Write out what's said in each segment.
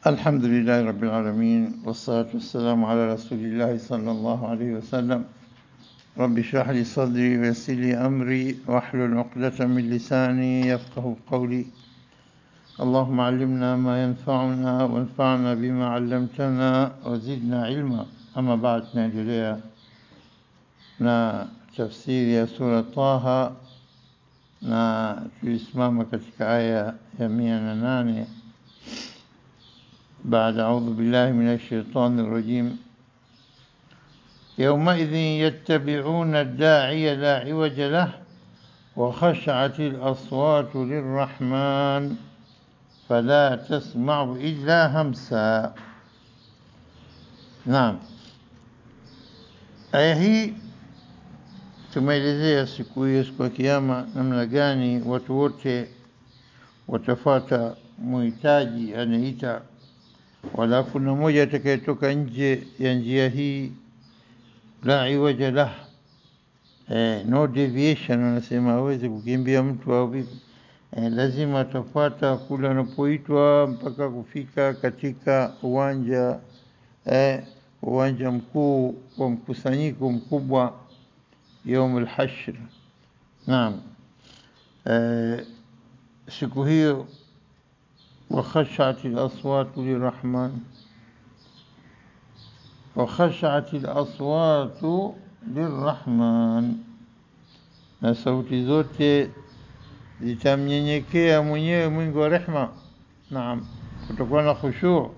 الحمد لله رب العالمين والصلاة والسلام على رسول الله صلى الله عليه وسلم. رب اشرح لي صدري ويسر لي أمري واحلل عقدة من لساني يفقه قولي. اللهم علمنا ما ينفعنا وانفعنا بما علمتنا وزدنا علما. أما بعد، نendelea na tafsiri ya sura Taha na tulisimama katika aya ya 108 بعد أعوذ بالله من الشيطان الرجيم. يومئذ يتبعون الداعي لا عوج له وخشعت الأصوات للرحمن فلا تسمع إلا همسا. نعم، aya hii tumeelezea siku hiyo, siku ya Kiyama, namna gani watu wote watafuata muhitaji anaita, wala kuna mmoja atakayetoka nje ya njia hii, la iwaja lah, no deviation. Wanasema hawezi kukimbia mtu au vipi, lazima atafuata kule anapoitwa mpaka kufika katika uwanja mkuu wa mkusanyiko mkubwa, يوم الحشر. نعم، siku hiyo وخشعت الأصوات للرحمن، وخشعت الأصوات للرحمن، na sauti zote zitamnyenyekea mwenyewe mwingi wa rehma. Naam, kutakuwa na khushu'.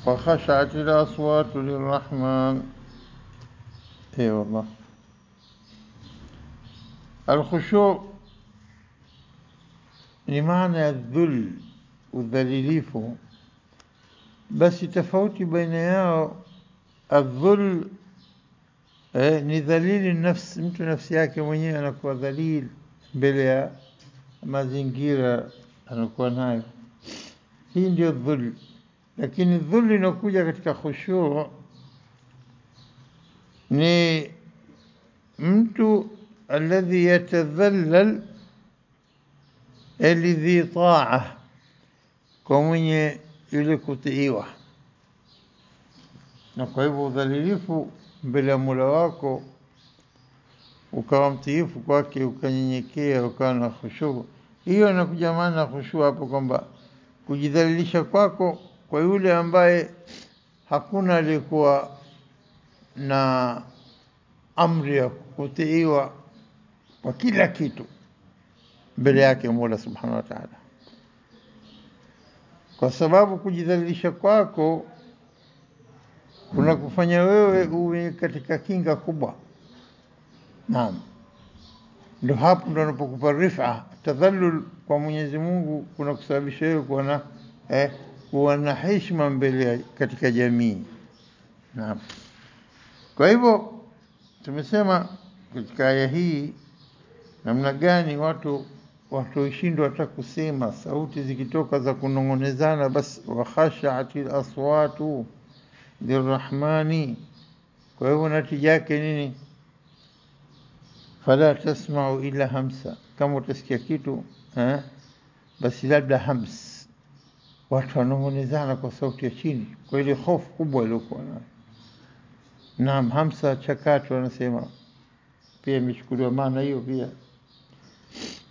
وخشعت الأصوات للرحمن. اي والله، الخشوع لمعنى الذل والذليليفه، بس تفوتي بين yao. الذل ni dhalili nafsi, mtu nafsi yake mwenyewe anakuwa dhalil mbele ya mazingira anakuwa nayo, hii ndio dhul. Lakini dhul inakuja katika khushu' ni mtu alladhi yatadhallal lidhi ta'a, kwa mwenye yule kutiiwa. Na kwa hivyo udhalilifu mbele ya Mola wako, ukawa mtiifu kwake, ukanyenyekea, ukawa na khushu', hiyo inakuja maana khushu' hapo, kwamba kujidhalilisha kwako kwa yule ambaye hakuna aliyekuwa na amri ya kutiiwa kwa kila kitu mbele yake Mola Subhanahu wa Ta'ala, kwa sababu kujidhalilisha kwako kuna kufanya wewe uwe katika kinga kubwa. Naam, ndio hapo ndo anapokupa rifa. Tadhallul kwa Mwenyezi Mungu kuna kusababisha wewe kuwa na heshima mbele katika jamii. Naam, kwa hivyo tumesema katika aya hii namna gani watu ishindwa hata kusema, sauti zikitoka za kunongonezana, basi wakhasha'atil aswatu lirrahmani. Kwa hivyo natija yake nini? Fala tasma'u illa hamsa, kama utasikia kitu basi labda hams, watu wanongonezana kwa sauti ya chini, kwa ile hofu kubwa iliyokuwa nayo. Naam, hamsa chakato wanasema pia imechukuliwa maana hiyo pia.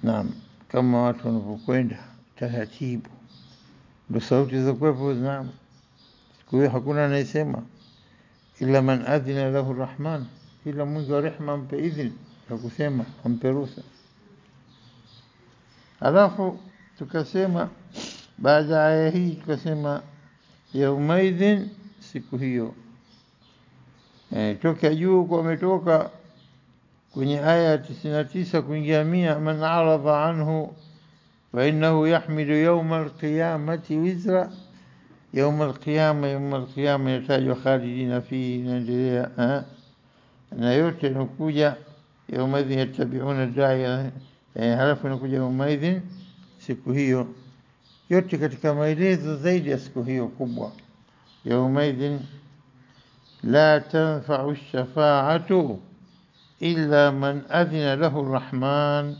Naam, kama watu wanapokwenda taratibu ndio sauti za kwepo. Naam, siku hiyo hakuna anayesema ila man adhina lahu rahman, ila mwingi wa rehma ampe idhini ya kusema, ampe ruhusa. Alafu tukasema baada ya aya hii tukasema yaumaidhin, siku hiyo. Toka juu kwa umetoka kwenye aya 99 kuingia 100, man aradha anhu fa innahu yahmilu yawma alqiyamati wizra. Yawma alqiyama yatajwa khalidina fihi, inaendelea na yote inakuja yaumaidhin yattabi'una da'iya, halafu inakuja yaumaidhin, siku hiyo. Yote katika maelezo zaidi ya siku hiyo kubwa. Yaumaidhin la tanfa'u ash-shafa'atu illa man adhina lahu ar-rahman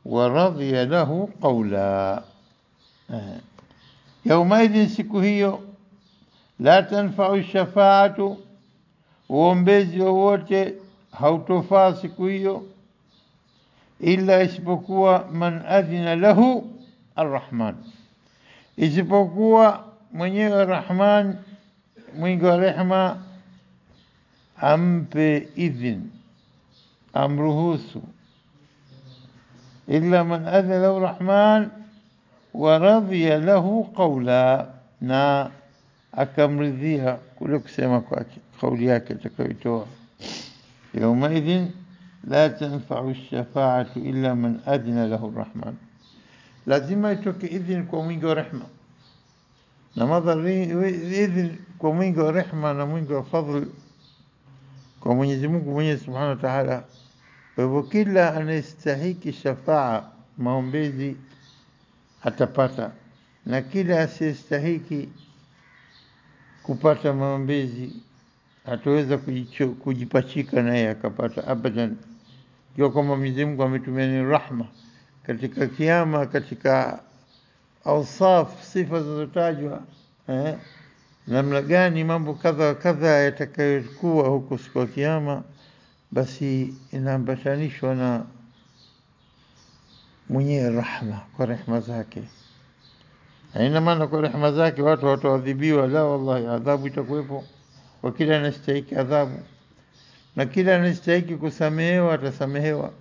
wa radiya lahu qawla. Yaumaidhin, siku hiyo, la tanfau shafaatu, uombezi wowote hautofaa siku hiyo, illa, isipokuwa man adhina lahu arrahman, isipokuwa mwenyewe Rahman mwingi wa rehma ampe idhin, amruhusu. Illa man adhina lahu Rahman wa radhiya lahu qawla, na akamridhia kule kusema kwake, kauli yake atakayoitoa. Yaumaidhin la tanfa'u ash-shafa'atu illa man adhina lahu Rahman, lazima itoke idhin kwa mwingi wa rehma, na madhari idhin kwa mwingi wa rehma na mwingi wa fadhl kwa Mwenyezi Mungu mwenyewe Subhanahu wa Ta'ala. Kwa hivyo kila anayestahiki shafaa, maombezi, atapata, na kila asiyestahiki kupata maombezi hataweza kujipachika naye akapata abadan. Kwa kama Mwenyezi Mungu ametumia ni rahma katika kiyama, katika awsaf, sifa zinazotajwa, namna gani mambo kadha kadha yatakayokuwa huko siku ya kiyama, basi inaambatanishwa na mwenye rahma, kwa rehema zake. Haina maana kwa rehema zake watu wataadhibiwa, la wallahi, adhabu itakuwepo kwa kila anastahiki adhabu, na kila anastahiki kusamehewa atasamehewa,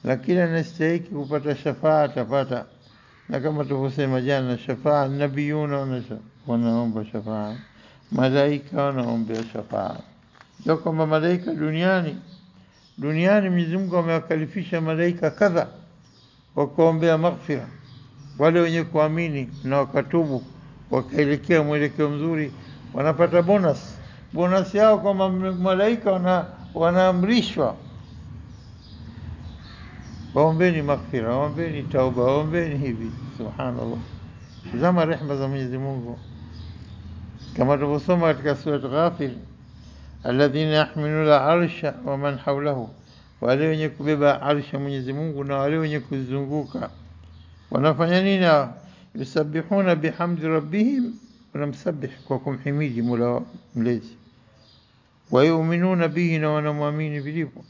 na kila anastahiki kupata shafaa atapata. Na kama tulivyosema jana, shafaa nabiyuna wanaomba shafaa, malaika wanaombea shafaa. Ndio kwamba malaika duniani Mwenyezi Mungu amewakalifisha malaika kadha wakaombea maghfira, wale wenye kuamini na wakatubu wakaelekea mwelekeo mzuri wanapata bonus yao, kwamba malaika wanaamrishwa waombeni maghfira, waombeni tauba, waombeni hivi. Subhanallah, zama rehema za Mwenyezi Mungu, kama tulivyosoma katika sura Ghafir, alladhina yahmiluna arsha wa man hawlahu, wale wenye kubeba arsha Mwenyezi Mungu na wale wenye kuzunguka wanafanya nini? Yusabbihuna bihamdi rabbihim, wanamsabih kwa kumhimidi Mola mlezi, wa yu'minuna bihi, na wanamwamini vilivyo,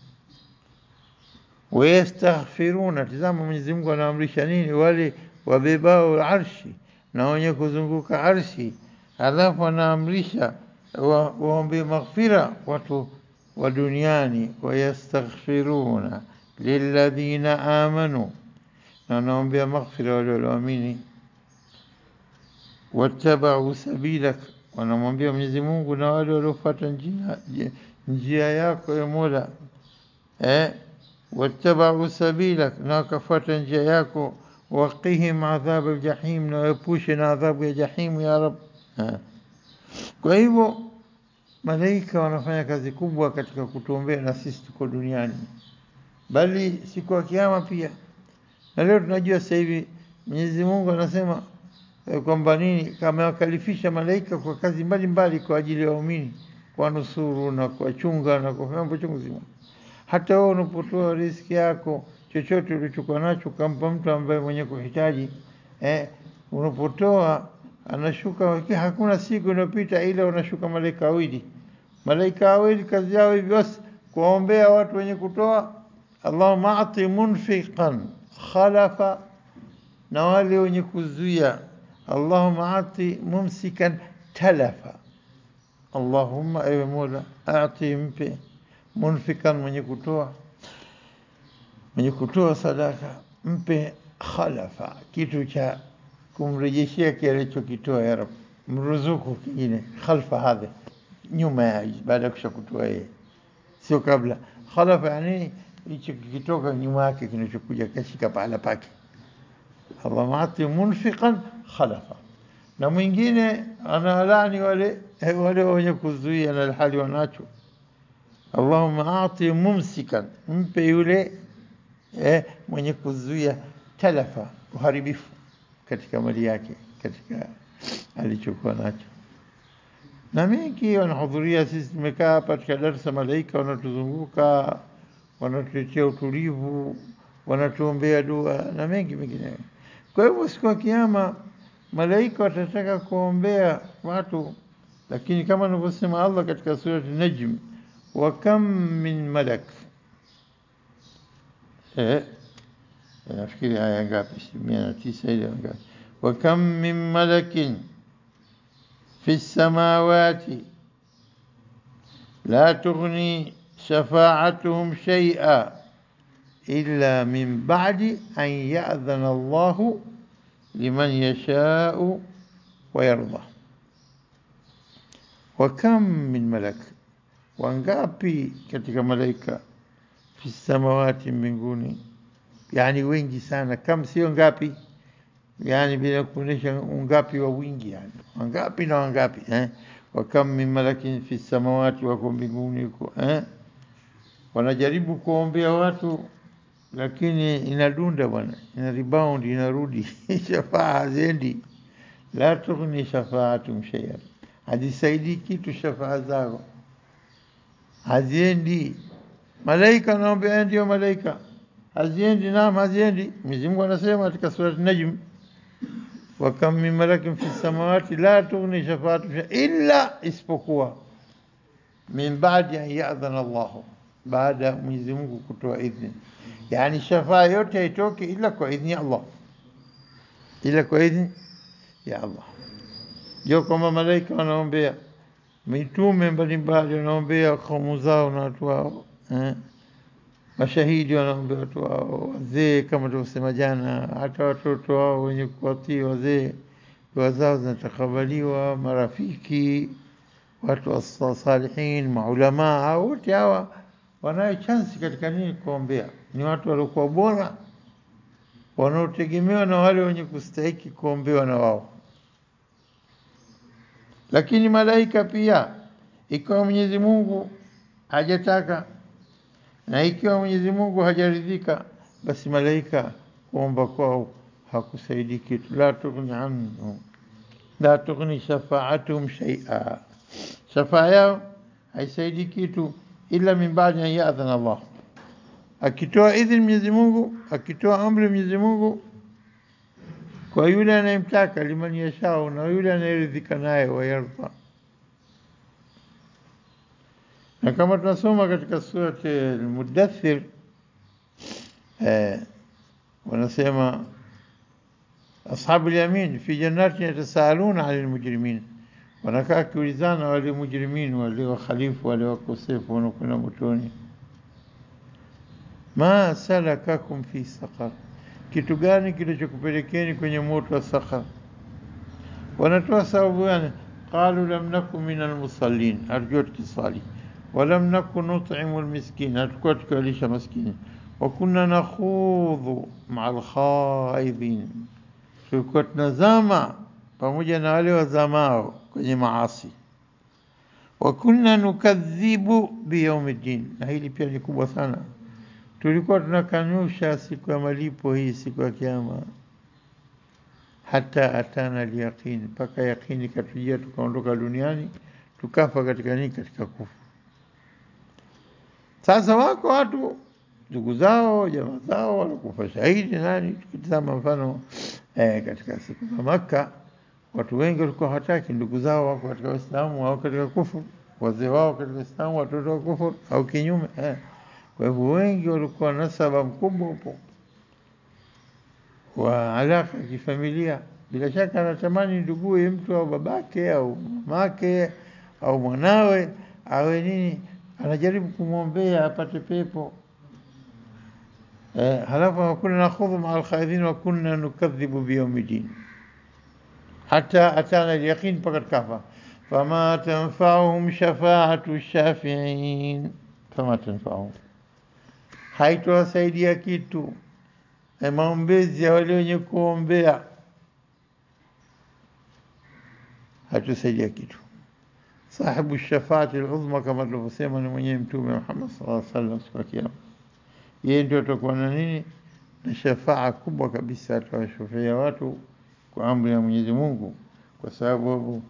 wa yastaghfiruna. Tazama Mwenyezi Mungu anaamrisha nini? Wale wabebao arshi na wenye kuzunguka arshi, alafu anaamrisha waombe maghfira watu wa duniani, wa yastaghfiruna lilladhina amanu, na wanaombea maghfira wale walioamini. Wattaba'u sabilak, wanamwambia Mwenyezi Mungu na wale waliofuata njia yako ya Mola, wattaba'u sabilak, na wakafuata njia yako. Waqihim adhab al-jahim, na waepushe na adhabu ya jahimu ya Rab. Kwa hivyo malaika wanafanya kazi kubwa katika kutuombea na sisi tuko duniani, bali siku ya kiyama pia. Na leo tunajua sasa hivi Mwenyezi Mungu anasema kwamba nini, kama wakalifisha malaika kwa kazi mbalimbali kwa ajili ya waumini, kwa nusuru na kwa chunga na kwa mambo chungu zima. Hata wewe unapotoa riziki yako, chochote ulichokuwa nacho, kampa mtu ambaye mwenye kuhitaji, unapotoa anashuka. Hakuna siku inapita ila unashuka malaika wawili, kazi yao hivi basi kuombea watu wenye kutoa. Allahumma a'ti munfiqan khalafa, na wale wenye kuzuia. Allahumma a'ti mumsikan talafa. Allahumma, ewe Mola, a'ti, mpe, munfikan, mwenye kutoa sadaka, mpe khalafa, kitu cha kumrejeshea kile alichokitoa. Ya Rab, mruzuku kingine khalfa hadha, nyuma ya baada ya kushakutoa yeye, sio kabla. Khalafa yani hicho kikitoka nyuma yake kinachokuja kashika pahala pake. Allahumma ati munfiqan khalafa. Na mwingine analani wale wenye kuzuia na hali wanacho. Allahumma ati mumsikan, mpe yule mwenye kuzuia talafa, uharibifu katika mali yake, katika alichokuwa nacho. Na mengi wanahudhuria, sisi tumekaa hapa katika darasa, malaika wanatuzunguka, wanatuletea utulivu, wanatuombea dua na mengi mengineyo. Kwa hivyo siku ya kiyama malaika watataka kuombea watu, lakini kama anavyosema Allah katika sura An-Najm, wa kam min malak, nafikiri aya ngapi, 109 ile ngapi, wa kam min malakin fi samawati la tughni shafa'atuhum shay'a illa min ba'di an ya'dhana Allahu liman yasha'u wa yarda. Wa kam min malak, wangapi katika malaika, fi samawati, mbinguni, yani wengi sana. Kam sio ngapi, yani bila kuonesha ungapi wa wingi, yani wangapi na wangapi, wa kam min malakin fi samawati, wako mbinguni huko, wanajaribu kuombea watu, lakini inadunda bwana, ina rebound, inarudi shafaa haziendi. La tughni shafaatum shay'an, hadisaidi kitu shafaa zao, haziendi. Malaika naombea, ndio malaika, haziendi. Naam, haziendi. Mwenyezi Mungu anasema katika sura An-Najm, wa kam min malakin fi samawati la tughni shafaatum shay'an illa, isipokuwa, min ba'di an ya'dhana Allah, baada Mwenyezi Mungu kutoa idhini. Yani shafaa yote haitoki ila kwa idhini ya Allah, ila kwa idhini ya Allah. Ndio kama malaika wanaombea, mitume mbalimbali wanaombea kaumu zao na watu wao, mashahidi wanaombea watu wao, wazee kama tulivyosema jana, hata watoto wao wenye kuwatii wazee, dua zao zinatakabaliwa, marafiki, watu wasalihin, maulama, wote hawa wanayo chansi katika nini? Kuombea. Ni watu waliokuwa bora, wanaotegemewa na wale wenye kustahiki kuombewa na wao. Lakini malaika pia, ikiwa Mwenyezi Mungu hajataka na ikiwa Mwenyezi Mungu hajaridhika, basi malaika kuomba kwao hakusaidi kitu. La tughni shafa'atuhum shay'a, shafaa yao haisaidi kitu illa min ba'di an ya'dhana Allah, akitoa idhini Mwenyezi Mungu, akitoa amri Mwenyezi Mungu kwa yule anayemtaka, liman yashao, na yule anayeridhika naye, wa yarda. Na kama tunasoma katika surati Al-Mudaththir, wanasema ashabu al-yamin fi jannatin yatasaaluna 'anil mujrimin, wanakaa kiulizana wale mujrimin, wale wakhalifu, wale wakosefu wanakwenda motoni. Ma salakakum fi saqar, kitu gani kilichokupelekeni kwenye moto wa Saqar? Wanatoa sababu gani? Qalu lam nakum minal musallin, hatukuwa tukisali, wa lam nakun nut'imu almiskin, hatukuwa tukiwalisha maskini, wa kunna nakhudhu ma'al khaidin, tulikuwa tunazama pamoja na wale wazamao kwenye maasi, wa kunna nukadhibu biyawmiddin, na hili pia ni kubwa sana, tulikuwa tunakanusha siku ya malipo hii, siku ya kiyama. Hata atana al-yaqin, mpaka yaqini katujia, tukaondoka duniani, tukafa katika nini? Katika kufa. Sasa wako watu ndugu zao, jamaa zao wanakufa shahidi. Nani? Tukitazama mfano katika siku za Makka, watu wengi walikuwa hataki ndugu zao wako katika Uislamu au katika kufuru, wazee wao katika Uislamu, watoto wa kufuru au kinyume. Kwa hivyo wengi walikuwa nasaba mkubwa upo wa alaka kifamilia. Bila shaka anatamani nduguye mtu au babake au mamake au mwanawe awe nini, anajaribu kumwombea apate pepo. Halafu wakuna nakhudhu ma'al khaidhin wa kunna nukadhibu biyawmiddin hata atana al-yaqin, mpaka kafa. Fama tanfa'uhum shafa'atu shafi'in, fama tanfa'uhum, haitowasaidia kitu maombezi ya wale wenye kuombea, hatusaidia kitu. Sahibu shafaati al-uzma, kama tulivyosema, ni mwenyewe Mtume Muhammad sallallahu alaihi wasallam siku ya kiyama. Yeye ndio atakuwa na nini? Na shafaa kubwa kabisa, atawashufia watu kwa amri ya Mwenyezi Mungu, kwa sababu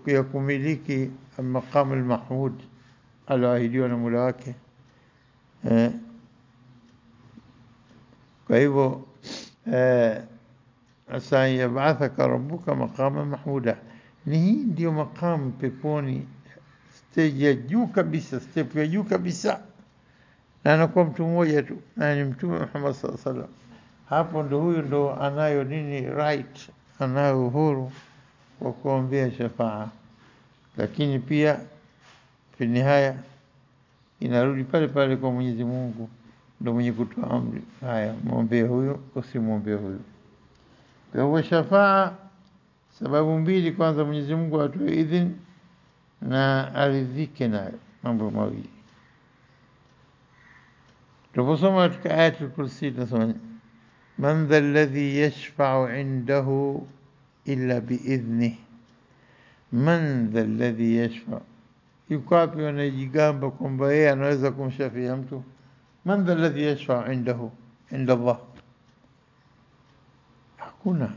ya kumiliki maqam al-mahmud alioahidiwa na Mola wake. Kwa hivyo asa yab'athaka rabbuka maqama mahmuda. Ni hii ndio maqam peponi, stage ya juu kabisa, step ya juu kabisa, na anakuwa mtu mmoja tu, na ni Mtume Muhammad sallallahu alaihi wasallam. Hapo ndo huyu ndo anayo nini, right, anayo uhuru wa kuombea shafaa. Lakini pia fi nihaya inarudi pale pale kwa Mwenyezi Mungu, ndo mwenye kutoa amri, haya muombee huyo, usimwombee huyo. Kwa hivyo shafaa sababu mbili: kwanza Mwenyezi Mungu atoe idhini na aridhike nayo, mambo mawili. Tunaposoma katika Ayatul Kursi tunasoma man dha alladhi yashfa'u indahu illa biidhnihi, man dha alladhi yashfa'u, yuko wapi wanajigamba kwamba yeye anaweza kumshafia mtu? Man dha alladhi yashfa'u indahu, inda Allah, hakuna.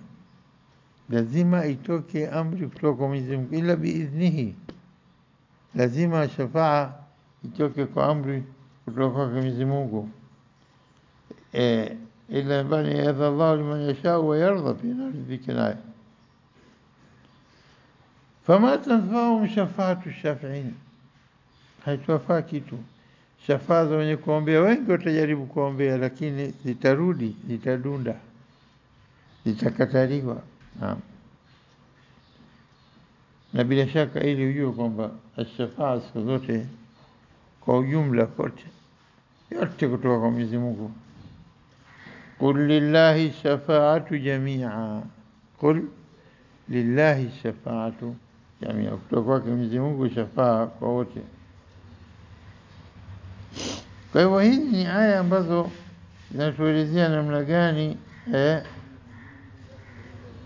Lazima itoke amri kutoka kwa Mwenyezi Mungu, ila biidhnihi, lazima shafaa itoke kwa amri kutoka kwa Mwenyezi Mungu. Ila bani yadha Allah liman yasha wa yarda, pia naridhika naye. Fama tanfa'uhum shafa'atu shafi'in, haitowafaa kitu shafaa za wenye kuombea. Wengi watajaribu kuombea, lakini zitarudi, zitadunda, zitakataliwa. Na bila shaka ili ujue kwamba ashafaa siku zote kwa ujumla kote yote kutoka kwa Mwenyezi Mungu. Qul lillahi shafaatu jamia, qul lillahi shafaatu jamia, kutoka kwa Mwenyezi Mungu shafaa kwa wote. Kwa hivyo hizi ni aya ambazo zinatuelezea namna gani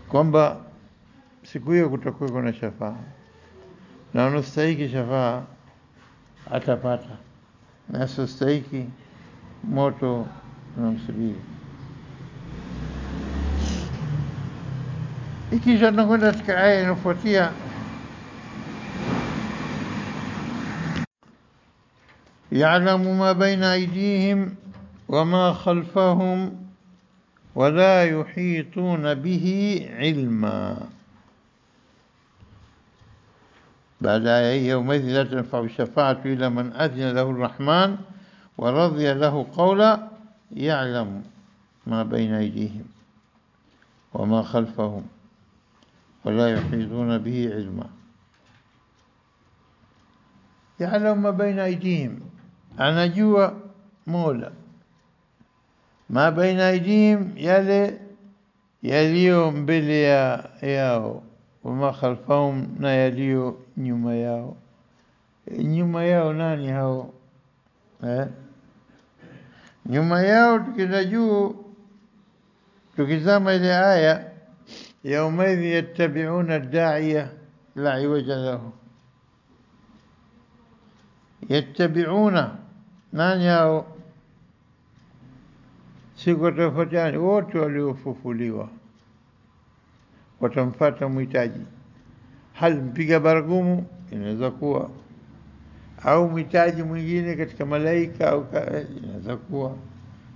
kwamba siku hiyo kutakuwa kuna shafaa, na unastahiki shafaa atapata, na asostahiki moto unamsubiri. Ikisha tunakwenda katika aya inayofuatia, ya'lamu ma baina aydihim wa ma khalfahum wa la yuhituna bihi ilma. بعد يومئذ لا تنفع الشفاعة إلا من أذن له الرحمن ورضي له قولا يعلم ما بين أيديهم وما خلفهم ولا يحيطون به علما. يعلم ما بين أيديهم، أنا جوا مولا ما بين أيديهم يليو mbele yao, wama khalfahum, na yaliyo nyuma yao. Nyuma yao nani hao? Nyuma yao tukenda juu, tukizama ile aya, yaumaidhi yattabi'una ad-da'iya la iwaja lahu. Yattabi'una, nani hao? Siku watafuatani wote waliofufuliwa, watamfuata mhitaji. Hal mpiga baragumu inaweza kuwa, au mhitaji mwingine katika malaika, au inaweza kuwa.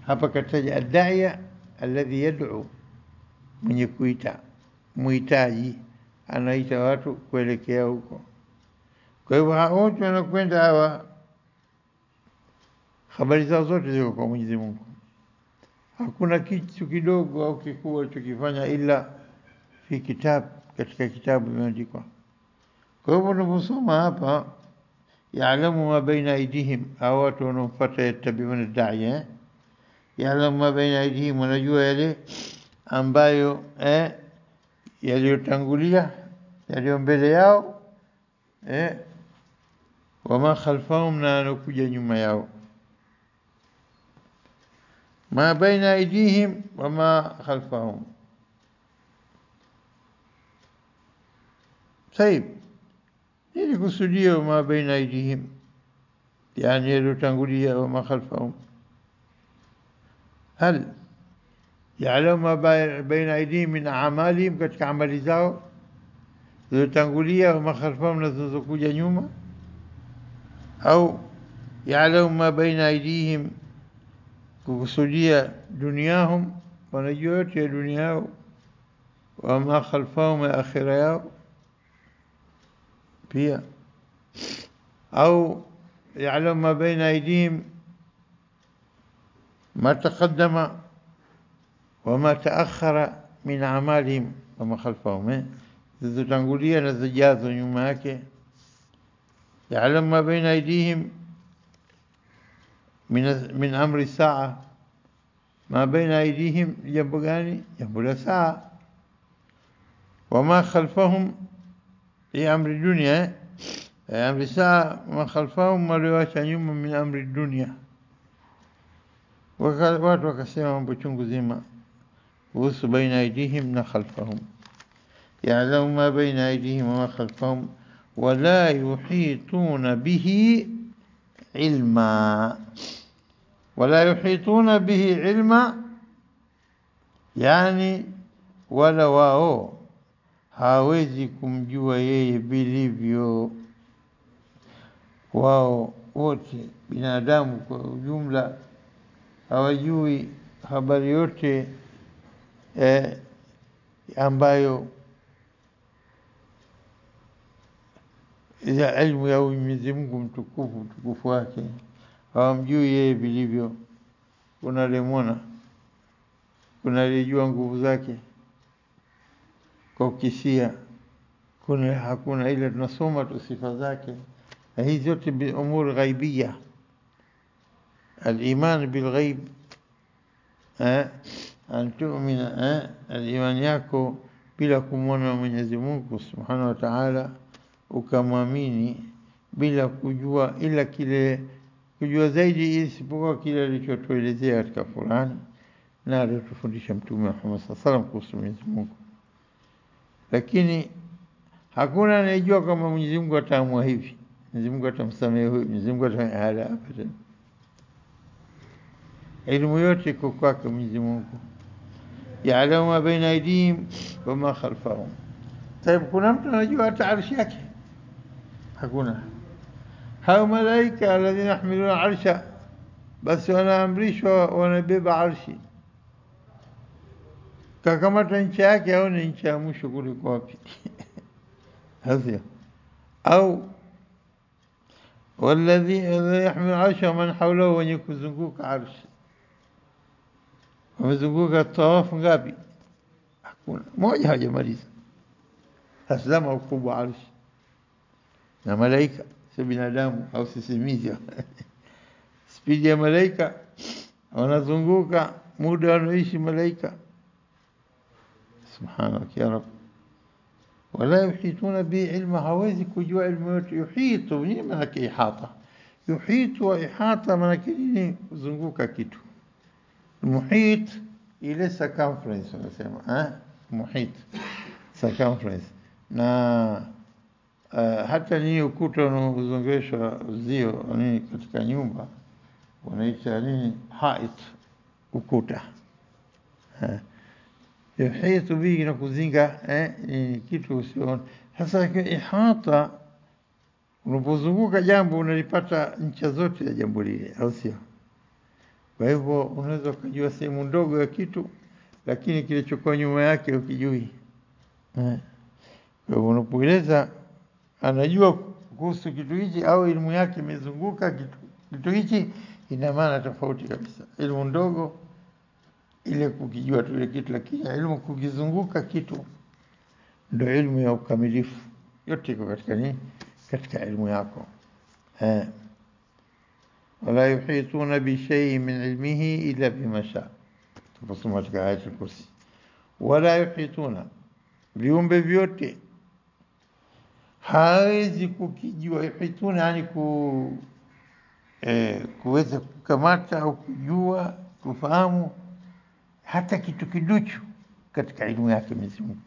Hapa kataja ad-da'iya alladhi yad'u, mwenye kuita, mhitaji anaita watu kuelekea huko. Kwa hivyo wote wanakwenda hawa, habari zao zote ziko kwa Mwenyezi Mungu. Hakuna kitu kidogo au kikubwa chokifanya ila fi kitab, katika kitabu imeandikwa. Kwa hivyo tunaposoma hapa ya'lamu ma baina aydihim, au watu wanaofuata yattabi'una ad-da'iya, ya'lamu ma baina aydihim, wanajua yale ambayo yaliyotangulia, yaliyo mbele yao, wama khalfahum, na anakuja nyuma yao. ما بين أيديهم وما خلفهم. طيب nini kusudio ma baina aydihim, yani yaliyotangulia, wama khalfahum? Hal ya'lamu ma baina aydihim min a'malihim, katika amali zao zilizotangulia, wama khalfahum, na zinazokuja nyuma? Au ya'lamu ma baina aydihim kukusudia duniahum, wanajua yote ya dunia yao, wama khalfahum, akhira yao pia, au ya'lamu ma baina aydihim, ma taqaddama wama taakhara min a'malihim, wama khalfahum, zilizotangulia na zijazo nyuma yake. Ya'lamu ma baina aydihim min amri saa, ma baina aydihim, jambo gani? Jambo la saa. Wama khalfahum fi amri dunya, amri saa, ma khalfahum, walioacha nyuma, min amri dunya. Watu wakasema mambo chungu zima kuhusu baina aydihim na khalfahum. Ya'lamu ma baina aydihim wa ma khalfahum wala yuhituna bihi ilma. Wala yuhituna bihi ilma, yani wala wao hawezi kumjua yeye vilivyo. Wao wote binadamu kwa ujumla hawajui habari yote ambayo ya ilmu ya Mwenyezi Mungu mtukufu wake, hawamjui yeye vilivyo. Kuna lemona, kuna aliyejua nguvu zake kwa ukisia, kuna hakuna, ila tunasoma tu sifa zake. Hizi zote bi umur ghaibiyya. Al-iman bil ghaib, an tu'mina, al-iman yako bila kumwona Mwenyezi Mungu Subhanahu wa Ta'ala, ukamwamini bila kujua ila kile, kujua zaidi isipokuwa kile alichotuelezea katika Qur'an na alitufundisha Mtume Muhammad sallallahu alaihi wasallam kuhusu Mwenyezi Mungu. Lakini hakuna anayejua kama Mwenyezi Mungu ataamua hivi, Mwenyezi Mungu atamsamehe huyu, Mwenyezi Mungu atamhala hapa. Ilmu yote iko kwake Mwenyezi Mungu. Ya'lamu ma baina aydihim wa ma khalfahum. Tayeb, kuna mtu anajua hata arshi yake? Hakuna. Hao malaika alladhina yahmiluna arsha, basi wanaamrishwa wanabeba arshi. Kakamata nchi yake au ni nchi ya mwisho kuliko wapi? Hazia. Au walladhi yahmilu arsha man hawlahu, wenye kuzunguka arshi. Wamezunguka tawafu ngapi? Hakuna. Moja hajamaliza. Aslama ukubwa arshi. Na malaika si binadamu au sisimizi. Spidi ya malaika, wanazunguka muda wanaoishi malaika. Subhanak ya Rabb. Wala yuhituna bi ilma, hawezi kujua ilmu yote. Yuhitu ni maana ihata. Yuhitu wa ihata maana nini? Kuzunguka kitu. Muhit ile circumference wanasema, muhit circumference. Na hata ni ukuta unaozungushwa uzio nini katika nyumba wanaita nini? Hait, ukuta. Yuhitu bihi, na kuzinga ni kitu usio. Sasa ihata, unapozunguka jambo unalipata ncha zote ya jambo lile, au sio? Kwa hivyo unaweza kujua sehemu ndogo ya kitu, lakini kilichokuwa nyuma yake ukijui. Kwa hivyo unapoeleza anajua kuhusu kitu hichi au elimu yake imezunguka kitu hichi, ina maana tofauti kabisa. Elimu ndogo ile kukijua tu ile kitu, lakini elimu kukizunguka kitu ndio elimu ya ukamilifu. Yote iko katika nini? Katika elimu yako. Wala yuhituna bi shay'in min ilmihi illa bima shaa. Tafasiri katika ayat al-Kursi. Wala yuhituna, viumbe vyote hawezi kukijua. Yuhituna yani kuweza kukamata au kujua, kufahamu hata kitu kiduchu katika elimu yake Mwenyezi Mungu.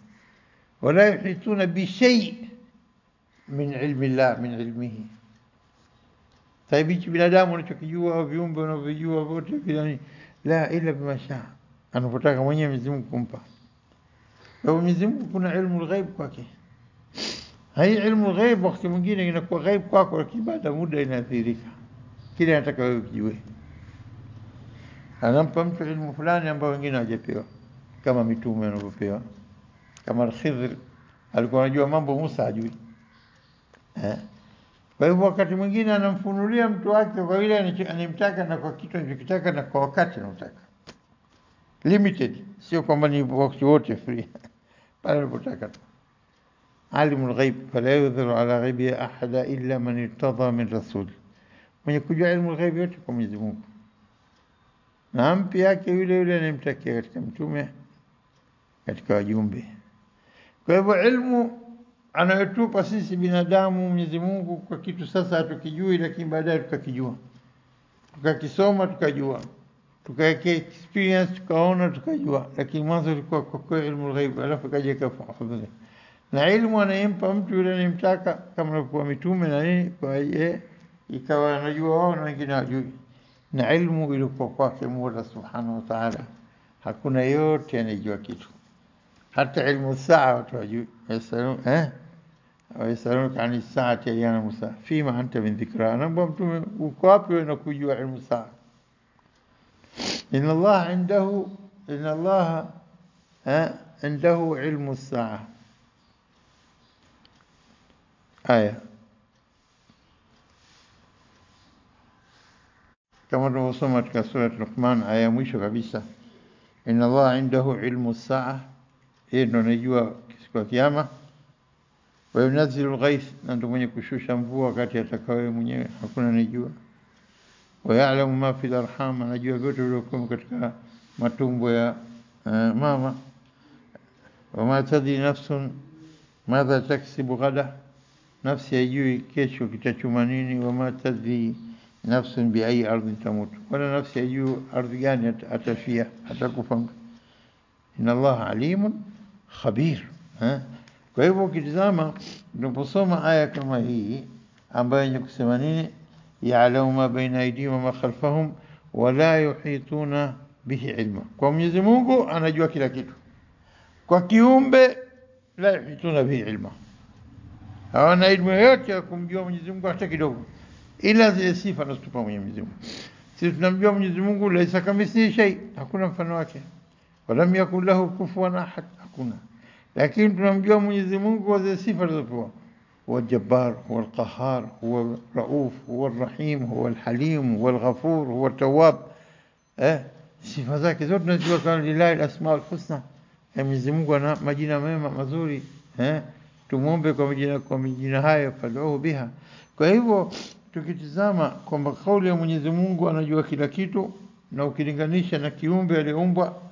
Wala yuhituna bi shay' min ilmi Allah, min ilmihi. Taibichi binadamu unachokijua au viumbe wanavyojua wote vile, la ila bima shaa, anapotaka mwenyewe Mwenyezi Mungu kumpa. Kwa Mwenyezi Mungu kuna ilmu al-ghaib kwake. Hai ilmu al-ghaib wakati mwingine inakuwa ghaib kwako, lakini baada ya muda inaathirika. Kile anataka wewe ujue. Anampa mtu ilmu fulani ambayo wengine hawajapewa, kama mitume wanavyopewa. kama Khidr alikuwa anajua mambo Musa hajui. Kwa hivyo wakati mwingine anamfunulia mtu wake kwa ile anemtaka na kwa kitu anachokitaka na kwa wakati anaotaka. Limited, sio kwamba ni wakati wote free. Pale anapotaka tu. Alimul ghaib fala yudhiru ala ghaibi ahada illa man irtada min rasul. Mwenye kujua ilmu ghaib yote kwa Mwenyezi Mungu. Na ampi yake yule yule anemtakia katika mtume, katika wajumbe. Kwa hivyo ilmu anayotupa sisi binadamu Mwenyezi Mungu kwa kitu sasa hatukijui, lakini baadaye tukakijua, tukakisoma tukajua, tukaweke experience tukaona tukajua, lakini mwanzo ilikuwa kwa ilmu ghaib, alafu kaja kafahudhi. Na ilmu anayempa mtu yule anemtaka, kama kwa mitume na nini, kwa yeye ikawa anajua wao na wengine hawajui. Na ilmu ilikuwa kwake Mola Subhanahu wa Ta'ala, hakuna yote anayejua kitu. Hata ilmu saa watu hawajui. ويسألونك عن الساعة أيان موسى فيما أنت من ذكرها. أنا بمتم وكافي ونكوجوا علم الساعة. إن الله عنده علم الساعة. آية كما رسمت كسورة لقمان آية مشو كبيسة. إن الله عنده علم الساعة إنه نجوا كسكوا كيامة وينزل الغيث أنتم من يكشوش مvua wakati atakawe mwenyewe hakuna nijua. ويعلم ما في الأرحام anajua vyote vilivyokuwa katika matumbo ya mama. وما تدري نفس ماذا تكسب غدا, nafsi haijui kesho kitachuma nini. وما تدري نفس بأي أرض تموت, wala nafsi haijui ardhi gani atafia atakufa. إن الله عليم خبير. Kwa hivyo ukitazama tunaposoma aya kama hii ambayo ni kusema nini, ya'lamu ma baina aydihim wa ma khalfahum wa la yuhituna bihi ilma. Kwa Mwenyezi Mungu anajua kila kitu, kwa kiumbe la yuhituna bihi ilma, hawana ilmu yote ya kumjua Mwenyezi Mungu hata kidogo, ila zile sifa anazotupa Mwenyezi Mungu. Sisi tunamjua Mwenyezi Mungu laisa kamithlihi shay, hakuna mfano wake, walam yakul lahu kufuwan ahad, hakuna. Lakini tunamjua Mwenyezi Mungu kwa zile sifa alizopewa. هو الجبار, هو القهار, هو الرؤوف, هو الرحيم, هو الحليم, هو الغفور, هو التواب. sifa zake zote tunajua kwa lillahi al-asmaul husna. Mwenyezi Mungu ana majina mema mazuri. Tumuombe kwa majina hayo, fad'uhu biha. Kwa hivyo tukitizama kwamba kauli ya Mwenyezi Mungu anajua kila kitu, na ukilinganisha na kiumbe aliyeumbwa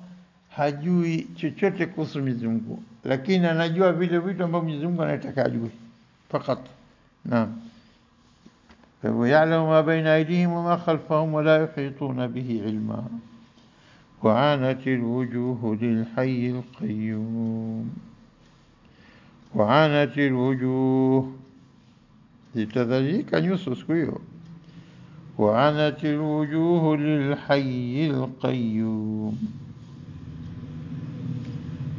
hajui chochote kuhusu Mwenyezi Mungu, lakini anajua vile vitu ambavyo Mwenyezi Mungu anataka ajue fakat. Naam. ويعلم ما بين أيديهم وما خلفهم ولا يحيطون به علما وعنت الوجوه للحي القيوم. وعنت الوجوه لتذلك نصوص كيو. وعنت الوجوه للحي القيوم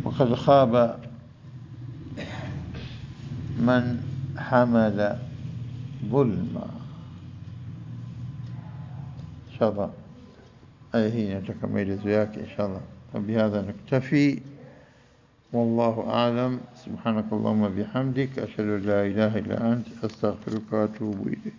وقد خاب من حمل ظلما. إن شاء الله هي نتكمل زياك إن شاء الله. وبهذا نكتفي والله أعلم. سبحانك اللهم بحمدك أشهد أن لا إله إلا أنت أستغفرك وأتوب إليك.